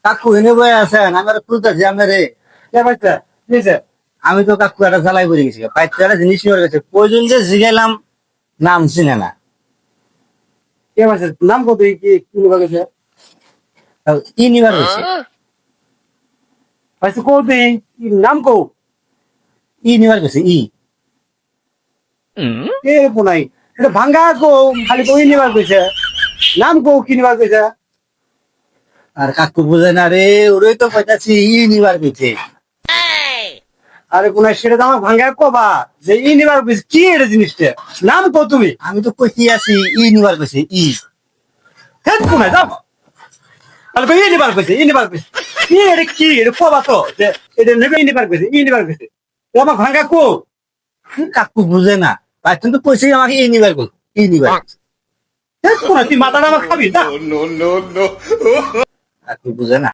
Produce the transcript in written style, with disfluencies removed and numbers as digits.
কাকু এনে বয়ে আছেন আমার খুঁজতেছি আমি রে। কে পাইছে নিছে আমি তো কাকু একটা জ্বালাই পড়ে গেছি পাইতে একটা জিনিস নিয়ে গেছে প্রয়োজন যে জিগাইলাম নাম চিনে না। কে পাইছে নাম কত কি কি নিবা গেছে তাও ই নিবার গেছে পাইছে কো দেই কি নাম কো ই নিবার গেছে ই। কে পুনাই এটা ভাঙ্গা কো খালি কই নিবা কইছে নাম কো কি নিবা কইছে আর কাকু বুঝে না রে ওরই তো কইতাছি ই নিবার গেছে। আরে পুনাই সেটা তো আমার ভাঙ্গা কবা যে ই নিবার কইছে কি এটা জিনিসটা নাম কো তুমি আমি তো কইছি আছি ই নিবার গেছে ই। হেড পুনাই যাও আরে কই ই নিবার কইছে ই নিবার কইছে কি এটা কি এটা কবা তো যে এটা নেবে ই নিবার কইছে ই নিবার কইছে আমার ভাঙ্গা কো কাকু বুঝে না পাইতেন তো কইছি আমাকে ই নিবার গেছে ই নিবার গেছে। হেড পুনাই তুই মাথাটা আমার খাবি না কাকু বুঝে না।